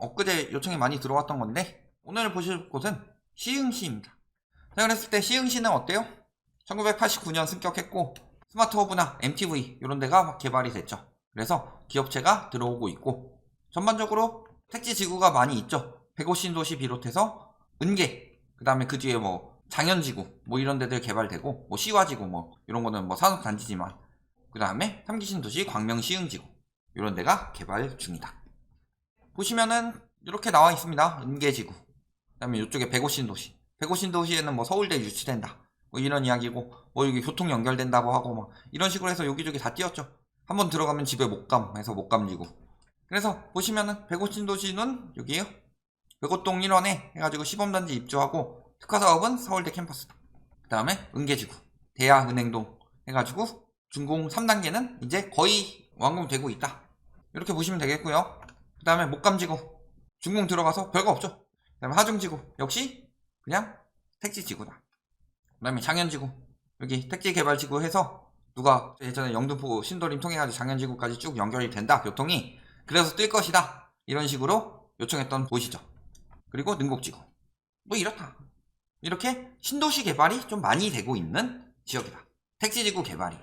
엊그제 요청이 많이 들어왔던 건데 오늘 보실 곳은 시흥시입니다. 자, 그랬을 때 시흥시는 어때요? 1989년 승격했고 스마트허브나 MTV 이런 데가 개발이 됐죠. 그래서 기업체가 들어오고 있고 전반적으로 택지 지구가 많이 있죠. 105신도시 비롯해서 은계, 그 다음에 그 뒤에 뭐 장현지구 뭐 이런 데들 개발되고 뭐 시화지구 뭐 이런 거는 뭐 산업단지지만 그 다음에 3기신도시 광명시흥지구 이런 데가 개발 중이다. 보시면은 이렇게 나와 있습니다. 은계지구. 그 다음에 이쪽에 105신도시. 105신도시에는 뭐 서울대 유치된다. 뭐 이런 이야기고, 뭐 여기 교통 연결된다고 하고, 뭐 이런 식으로 해서 여기저기 다 띄었죠. 한번 들어가면 집에 못 감 해서 못 감지구. 그래서 보시면은 105신도시는 여기에요. 105동 1원에 해가지고 시범단지 입주하고 특화사업은 서울대 캠퍼스다. 그 다음에 은계지구, 대야은행동 해가지고 준공 3단계는 이제 거의 완공되고 있다. 이렇게 보시면 되겠고요. 그 다음에 목감지구 준공 들어가서 별거 없죠. 그 다음에 하중지구 역시 그냥 택지지구다. 그 다음에 장현지구 여기 택지개발지구 해서 누가 예전에 영등포 신도림 통해가지고 장현지구까지 쭉 연결이 된다 교통이. 그래서 뜰 것이다 이런 식으로 요청했던 곳이죠. 그리고 능곡지구 뭐 이렇다. 이렇게 신도시 개발이 좀 많이 되고 있는 지역이다. 택지지구 개발이.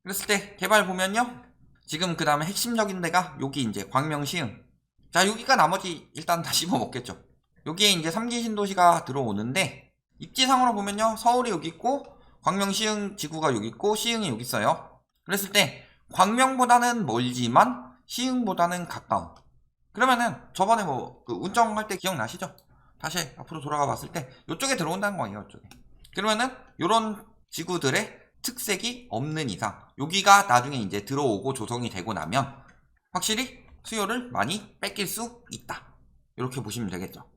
그랬을 때 개발 보면요, 지금 그 다음에 핵심적인 데가 여기 이제 광명시흥. 자, 여기가 나머지 일단 다 씹어 먹겠죠. 여기에 이제 3기 신도시가 들어오는데 입지상으로 보면요, 서울이 여기 있고 광명시흥 지구가 여기 있고 시흥이 여기 있어요. 그랬을 때 광명보다는 멀지만 시흥보다는 가까운. 그러면은 저번에 뭐 그 운정할 때 기억나시죠? 다시 앞으로 돌아가 봤을 때 이쪽에 들어온다는 거예요. 이쪽에. 그러면은 요런 지구들의 특색이 없는 이상 여기가 나중에 이제 들어오고 조성이 되고 나면 확실히 수요를 많이 뺏길 수 있다. 이렇게 보시면 되겠죠.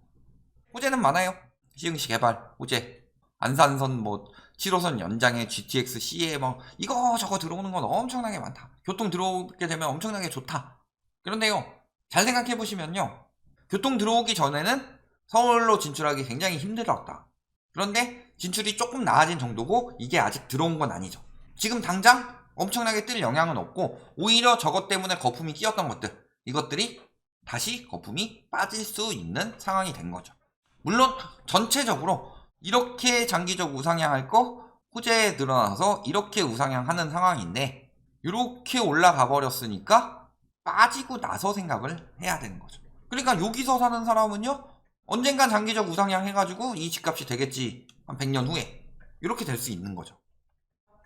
호재는 많아요. 시흥시 개발 호재, 안산선 뭐 7호선 연장에 GTX C에 뭐 이거저거 들어오는 건 엄청나게 많다. 교통 들어오게 되면 엄청나게 좋다. 그런데요, 잘 생각해 보시면요, 교통 들어오기 전에는 서울로 진출하기 굉장히 힘들었다. 그런데 진출이 조금 나아진 정도고 이게 아직 들어온 건 아니죠. 지금 당장 엄청나게 뜰 영향은 없고 오히려 저것 때문에 거품이 끼었던 것들, 이것들이 다시 거품이 빠질 수 있는 상황이 된 거죠. 물론 전체적으로 이렇게 장기적 우상향할 거 호재에 늘어나서 이렇게 우상향하는 상황인데 이렇게 올라가 버렸으니까 빠지고 나서 생각을 해야 되는 거죠. 그러니까 여기서 사는 사람은요, 언젠간 장기적 우상향 해가지고 이 집값이 되겠지 한 100년 후에 이렇게 될 수 있는 거죠.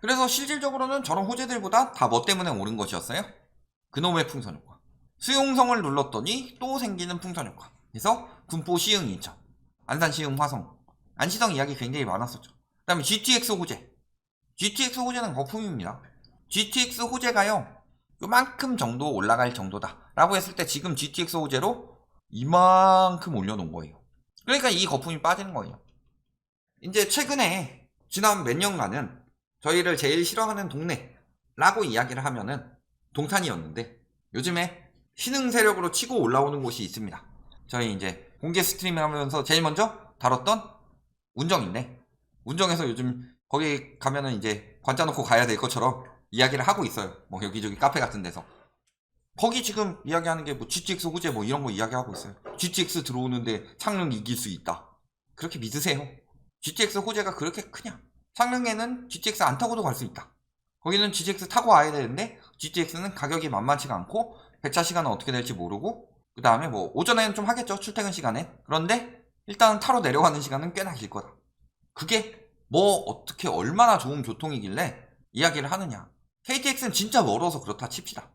그래서 실질적으로는 저런 호재들보다 다 뭐 때문에 오른 것이었어요? 그놈의 풍선 효과. 수용성을 눌렀더니 또 생기는 풍선 효과. 그래서 군포 시흥 인천, 안산 시흥 화성, 안시성 이야기 굉장히 많았었죠. 그 다음에 GTX 호재. GTX 호재는 거품입니다. GTX 호재가요, 요만큼 정도 올라갈 정도다 라고 했을 때 지금 GTX 호재로 이만큼 올려놓은 거예요. 그러니까 이 거품이 빠지는 거예요. 이제 최근에 지난 몇 년간은 저희를 제일 싫어하는 동네라고 이야기를 하면은 동탄이었는데 요즘에 신흥 세력으로 치고 올라오는 곳이 있습니다. 저희 이제 공개 스트리밍 하면서 제일 먼저 다뤘던 운정인데, 운정에서 요즘 거기 가면은 이제 관짜 놓고 가야 될 것처럼 이야기를 하고 있어요. 뭐 여기저기 카페 같은 데서. 거기 지금 이야기하는 게 뭐 GTX 호재 뭐 이런 거 이야기하고 있어요. GTX 들어오는데 창릉 이길 수 있다. 그렇게 믿으세요? GTX 호재가 그렇게 크냐? 창릉에는 GTX 안 타고도 갈 수 있다. 거기는 GTX 타고 와야 되는데 GTX는 가격이 만만치가 않고 배차 시간은 어떻게 될지 모르고, 그 다음에 뭐 오전에는 좀 하겠죠, 출퇴근 시간에. 그런데 일단은 타러 내려가는 시간은 꽤나 길 거다. 그게 뭐 어떻게 얼마나 좋은 교통이길래 이야기를 하느냐. KTX는 진짜 멀어서 그렇다 칩시다.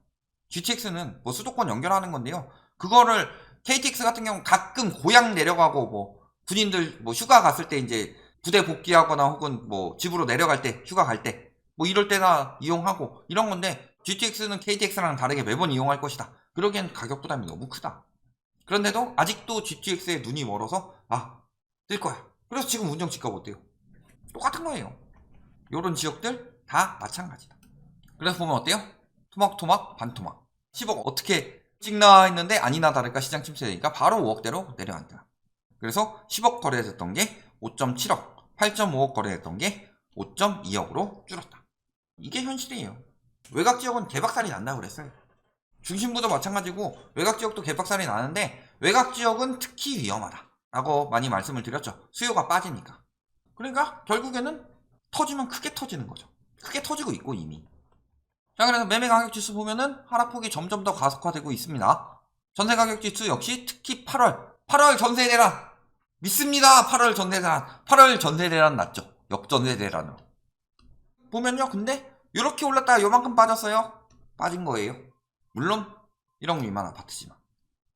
GTX는 뭐 수도권 연결하는 건데요, 그거를 KTX 같은 경우는 가끔 고향 내려가고 뭐 군인들 뭐 휴가 갔을 때 이제 부대 복귀하거나 혹은 뭐 집으로 내려갈 때 휴가 갈 때 뭐 이럴 때나 이용하고 이런 건데, GTX는 KTX랑 다르게 매번 이용할 것이다. 그러기엔 가격 부담이 너무 크다. 그런데도 아직도 GTX에 눈이 멀어서 뜰 거야. 그래서 지금 운정 집값 어때요? 똑같은 거예요. 요런 지역들 다 마찬가지다. 그래서 보면 어때요? 토막토막 반토막. 10억 어떻게 찍나 했는데 아니나 다를까 시장 침체되니까 바로 5억대로 내려앉더라. 그래서 10억 거래됐던 게 5.7억, 8.5억 거래됐던 게 5.2억으로 줄었다. 이게 현실이에요. 외곽 지역은 개박살이 난다고 그랬어요. 중심부도 마찬가지고 외곽지역도 개박살이 나는데 외곽지역은 특히 위험하다 라고 많이 말씀을 드렸죠. 수요가 빠지니까. 그러니까 결국에는 터지면 크게 터지는 거죠. 크게 터지고 있고 이미. 자, 그래서 매매 가격 지수 보면은 하락폭이 점점 더 가속화되고 있습니다. 전세 가격 지수 역시 특히 8월 전세 대란 믿습니다. 8월 전세 대란. 8월 전세 대란 났죠. 역전세 대란으로. 보면요. 근데 이렇게 올랐다가 요만큼 빠졌어요. 빠진 거예요. 물론 1억 미만 아파트지만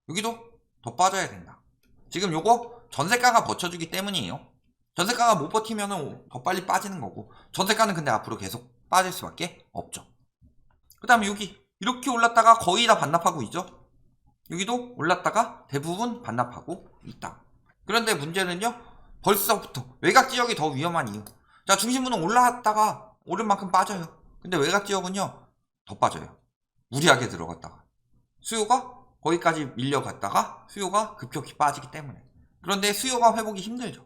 여기도 더 빠져야 된다. 지금 요거 전세가가 버텨주기 때문이에요. 전세가가 못 버티면 더 빨리 빠지는 거고, 전세가는 근데 앞으로 계속 빠질 수밖에 없죠. 그 다음에 여기 이렇게 올랐다가 거의 다 반납하고 있죠. 여기도 올랐다가 대부분 반납하고 있다. 그런데 문제는요, 벌써부터 외곽지역이 더 위험한 이유. 자, 중심부는 올라왔다가 오른 만큼 빠져요. 근데 외곽지역은요 더 빠져요. 무리하게 들어갔다가 수요가 거기까지 밀려갔다가 수요가 급격히 빠지기 때문에. 그런데 수요가 회복이 힘들죠.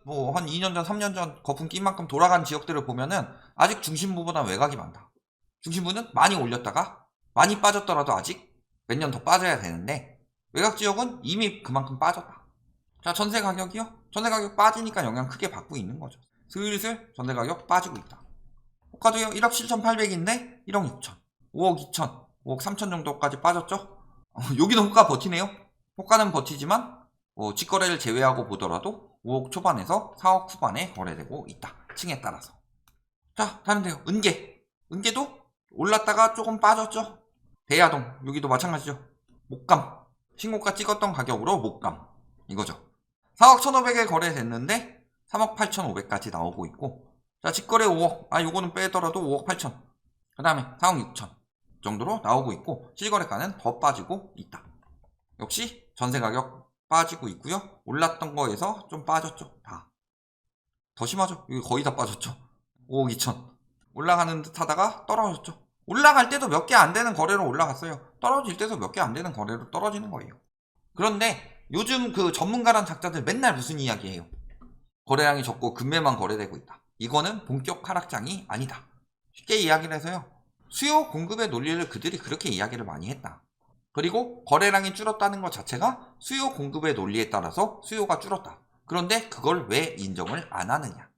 뭐 한 2년 전 3년 전 거품 낀 만큼 돌아간 지역들을 보면은 아직 중심부보다 외곽이 많다. 중심부는 많이 올렸다가 많이 빠졌더라도 아직 몇 년 더 빠져야 되는데 외곽 지역은 이미 그만큼 빠졌다. 자, 전세 가격이요? 전세 가격 빠지니까 영향 크게 받고 있는 거죠. 슬슬 전세 가격 빠지고 있다. 호가도요 1억 7,800인데 1억 6천, 5억 2천, 5억 3천 정도까지 빠졌죠. 여기는 호가 버티네요. 호가는 버티지만 직거래를 제외하고 보더라도 5억 초반에서 4억 후반에 거래되고 있다. 층에 따라서. 자, 다른데요. 은계도 올랐다가 조금 빠졌죠. 대야동 여기도 마찬가지죠. 목감 신고가 찍었던 가격으로 목감 이거죠. 4억 1,500에 거래됐는데 3억 8,500까지 나오고 있고, 자, 직거래 5억, 요거는 빼더라도 5억 8천, 그 다음에 4억 6천 정도로 나오고 있고, 실거래가는 더 빠지고 있다. 역시 전세 가격 빠지고 있고요. 올랐던 거에서 좀 빠졌죠. 더 심하죠. 여기 거의 다 빠졌죠. 5억 2천. 올라가는 듯 하다가 떨어졌죠. 올라갈 때도 몇 개 안 되는 거래로 올라갔어요. 떨어질 때도 몇 개 안 되는 거래로 떨어지는 거예요. 그런데 요즘 그 전문가란 작자들 맨날 무슨 이야기해요? 거래량이 적고 급매만 거래되고 있다. 이거는 본격 하락장이 아니다. 쉽게 이야기를 해서요, 수요 공급의 논리를 그들이 그렇게 이야기를 많이 했다. 그리고 거래량이 줄었다는 것 자체가 수요 공급의 논리에 따라서 수요가 줄었다. 그런데 그걸 왜 인정을 안 하느냐?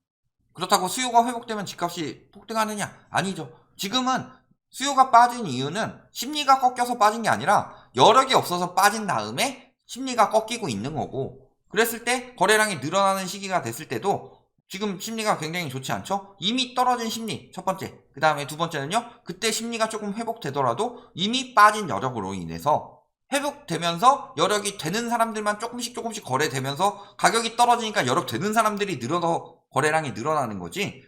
그렇다고 수요가 회복되면 집값이 폭등하느냐? 아니죠. 지금은 수요가 빠진 이유는 심리가 꺾여서 빠진 게 아니라 여력이 없어서 빠진 다음에 심리가 꺾이고 있는 거고, 그랬을 때 거래량이 늘어나는 시기가 됐을 때도 지금 심리가 굉장히 좋지 않죠? 이미 떨어진 심리 첫 번째, 그 다음에 두 번째는요, 그때 심리가 조금 회복되더라도 이미 빠진 여력으로 인해서 회복되면서 여력이 되는 사람들만 조금씩 거래되면서 가격이 떨어지니까 여력 되는 사람들이 늘어서 거래량이 늘어나는 거지,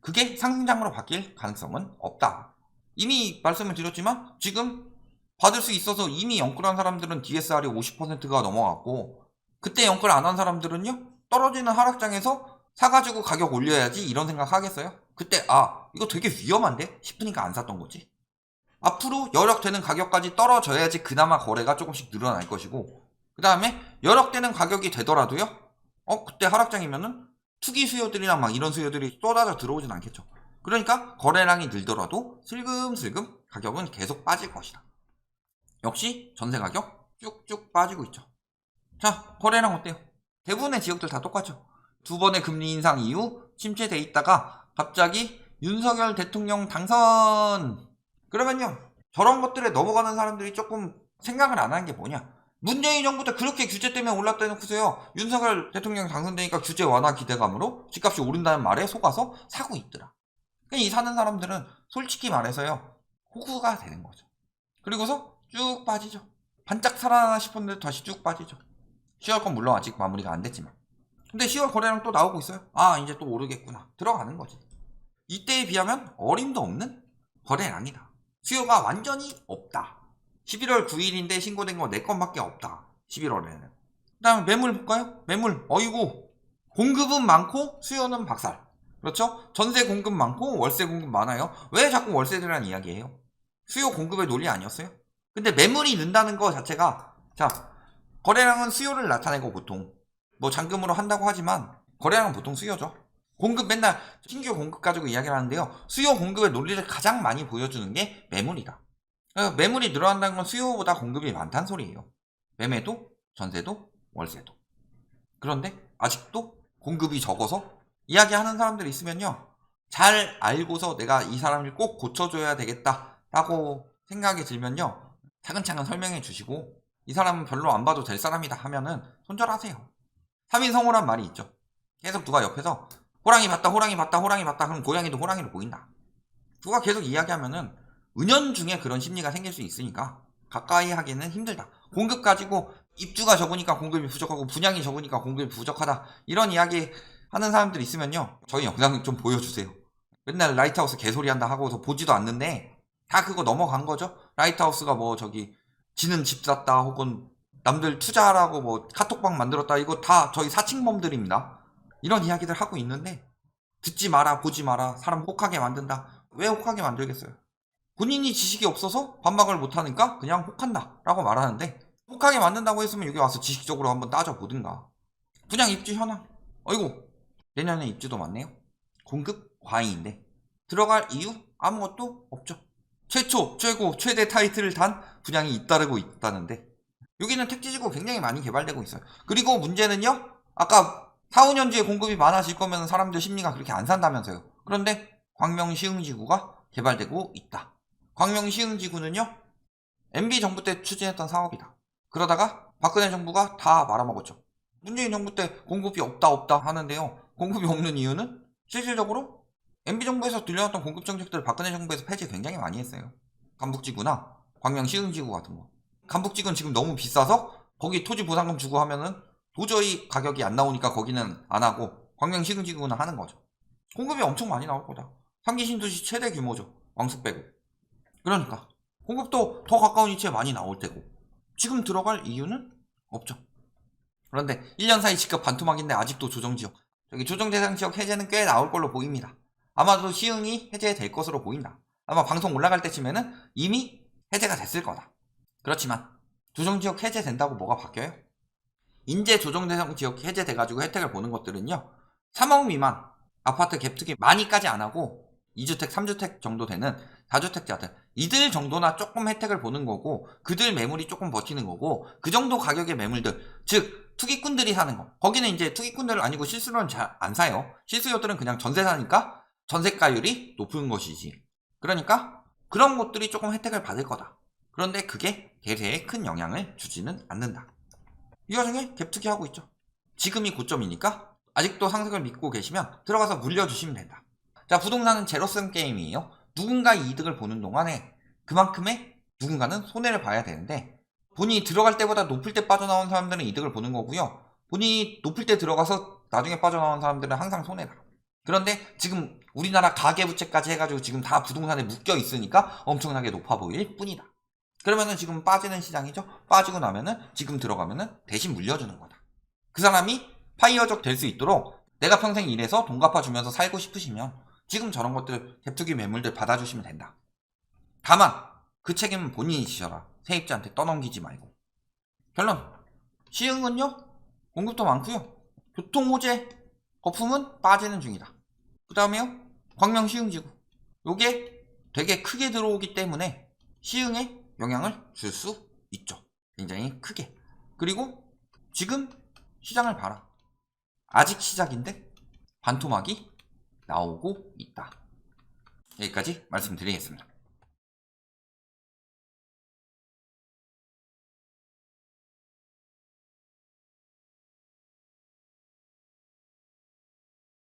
그게 상승장으로 바뀔 가능성은 없다. 이미 말씀을 드렸지만 지금 받을 수 있어서 이미 영끌한 사람들은 DSR이 50%가 넘어갔고, 그때 영끌 안 한 사람들은요, 떨어지는 하락장에서 사가지고 가격 올려야지 이런 생각 하겠어요? 그때 이거 되게 위험한데? 싶으니까 안 샀던 거지. 앞으로 여력되는 가격까지 떨어져야지 그나마 거래가 조금씩 늘어날 것이고, 그 다음에 여력되는 가격이 되더라도요, 그때 하락장이면은 투기 수요들이나 막 이런 수요들이 쏟아져 들어오진 않겠죠. 그러니까 거래량이 늘더라도 슬금슬금 가격은 계속 빠질 것이다. 역시 전세 가격 쭉쭉 빠지고 있죠. 자, 거래량 어때요? 대부분의 지역들 다 똑같죠. 두 번의 금리 인상 이후 침체돼 있다가 갑자기 윤석열 대통령 당선! 그러면요, 저런 것들에 넘어가는 사람들이 조금 생각을 안 하는 게 뭐냐? 문재인 정부 때 그렇게 규제 때문에 올랐다 해놓고서요, 윤석열 대통령 당선되니까 규제 완화 기대감으로 집값이 오른다는 말에 속아서 사고 있더라. 이 사는 사람들은 솔직히 말해서요, 호구가 되는 거죠. 그리고서 쭉 빠지죠. 반짝 살아나나 싶었는데 다시 쭉 빠지죠. 10월 건 물론 아직 마무리가 안 됐지만. 근데 10월 거래량 또 나오고 있어요. 이제 또 오르겠구나. 들어가는 거지. 이때에 비하면 어림도 없는 거래량이다. 수요가 완전히 없다. 11월 9일인데 신고된 거 4건밖에 없다. 11월에는. 그 다음에 매물 볼까요? 매물. 어이구. 공급은 많고 수요는 박살. 그렇죠? 전세 공급 많고 월세 공급 많아요. 왜 자꾸 월세들이란 이야기예요? 수요 공급의 논리 아니었어요? 근데 매물이 는다는 거 자체가, 자, 거래량은 수요를 나타내고 보통 뭐 잔금으로 한다고 하지만 거래량은 보통 수요죠. 공급 맨날 신규 공급 가지고 이야기를 하는데요, 수요 공급의 논리를 가장 많이 보여주는 게 매물이다. 매물이 늘어난다는 건 수요보다 공급이 많다는 소리예요. 매매도, 전세도, 월세도. 그런데 아직도 공급이 적어서 이야기하는 사람들이 있으면요, 잘 알고서 내가 이 사람을 꼭 고쳐줘야 되겠다라고 생각이 들면요, 차근차근 설명해 주시고, 이 사람은 별로 안 봐도 될 사람이다 하면은 손절하세요. 3인성호란 말이 있죠. 계속 누가 옆에서 호랑이 봤다 호랑이 봤다 호랑이 봤다 그럼 고양이도 호랑이로 보인다. 누가 계속 이야기하면은 은연중에 그런 심리가 생길 수 있으니까 가까이 하기는 힘들다. 공급 가지고 입주가 적으니까 공급이 부족하고 분양이 적으니까 공급이 부족하다, 이런 이야기 하는 사람들 있으면요, 저희 영상 좀 보여주세요. 맨날 라이트하우스 개소리 한다 하고서 보지도 않는데 다 그거 넘어간 거죠. 라이트하우스가 뭐 저기 지는 집 샀다 혹은 남들 투자하라고 뭐 카톡방 만들었다, 이거 다 저희 사칭범들입니다. 이런 이야기들 하고 있는데 듣지 마라, 보지 마라, 사람 혹하게 만든다. 왜 혹하게 만들겠어요? 본인이 지식이 없어서 반박을 못하니까 그냥 혹한다 라고 말하는데, 혹하게 만든다고 했으면 여기 와서 지식적으로 한번 따져보든가. 분양 입주 현황, 어이구 내년에 입주도 많네요. 공급 과잉인데 들어갈 이유 아무것도 없죠. 최초, 최고, 최대 타이틀을 단 분양이 잇따르고 있다는데, 여기는 택지지구 굉장히 많이 개발되고 있어요. 그리고 문제는요, 아까 4, 5년 뒤에 공급이 많아질 거면 사람들 심리가 그렇게 안 산다면서요. 그런데 광명시흥지구가 개발되고 있다. 광명시흥지구는요, MB 정부 때 추진했던 사업이다. 그러다가 박근혜 정부가 다 말아먹었죠. 문재인 정부 때 공급이 없다 하는데요, 공급이 없는 이유는 실질적으로 MB 정부에서 들려왔던 공급 정책들을 박근혜 정부에서 폐지 굉장히 많이 했어요. 간북지구나 광명시흥지구 같은 거. 간북지구는 지금 너무 비싸서 거기 토지 보상금 주고 하면은 도저히 가격이 안 나오니까 거기는 안 하고 광명시흥지구는 하는 거죠. 공급이 엄청 많이 나올 거다. 3기 신도시 최대 규모죠. 왕숙 빼고. 그러니까 공급도 더 가까운 위치에 많이 나올 테고 지금 들어갈 이유는 없죠. 그런데 1년 사이 집값 반토막인데 아직도 조정지역, 저기 조정대상지역 해제는 꽤 나올 걸로 보입니다. 아마도 시흥이 해제될 것으로 보인다. 아마 방송 올라갈 때쯤에는 이미 해제가 됐을 거다. 그렇지만 조정지역 해제된다고 뭐가 바뀌어요? 인제 조정대상지역 해제돼가지고 혜택을 보는 것들은요, 3억 미만 아파트 갭투기 많이까지 안 하고 2주택, 3주택 정도 되는 4주택자들, 이들 정도나 조금 혜택을 보는 거고, 그들 매물이 조금 버티는 거고, 그 정도 가격의 매물들, 즉 투기꾼들이 사는 거. 거기는 이제 투기꾼들은 아니고 실수로는 잘 안 사요. 실수요들은 그냥 전세 사니까 전세가율이 높은 것이지. 그러니까 그런 곳들이 조금 혜택을 받을 거다. 그런데 그게 대세에 큰 영향을 주지는 않는다. 이 와중에 갭투기 하고 있죠. 지금이 고점이니까 아직도 상승을 믿고 계시면 들어가서 물려주시면 된다. 자, 부동산은 제로섬 게임이에요. 누군가 이득을 보는 동안에 그만큼의 누군가는 손해를 봐야 되는데, 본인이 들어갈 때보다 높을 때 빠져나온 사람들은 이득을 보는 거고요, 본인이 높을 때 들어가서 나중에 빠져나온 사람들은 항상 손해다. 그런데 지금 우리나라 가계부채까지 해가지고 지금 다 부동산에 묶여 있으니까 엄청나게 높아 보일 뿐이다. 그러면은 지금 빠지는 시장이죠. 빠지고 나면은 지금 들어가면은 대신 물려주는 거다. 그 사람이 파이어족 될 수 있도록 내가 평생 일해서 돈 갚아주면서 살고 싶으시면 지금 저런 것들, 갭투기 매물들 받아주시면 된다. 다만 그 책임은 본인이 지셔라. 세입자한테 떠넘기지 말고. 결론, 시흥은요 공급도 많고요, 교통 호재 거품은 빠지는 중이다. 그 다음에요, 광명 시흥지구, 요게 되게 크게 들어오기 때문에 시흥에 영향을 줄 수 있죠. 굉장히 크게. 그리고 지금 시장을 봐라. 아직 시작인데 반토막이 나오고 있다. 여기까지 말씀드리겠습니다.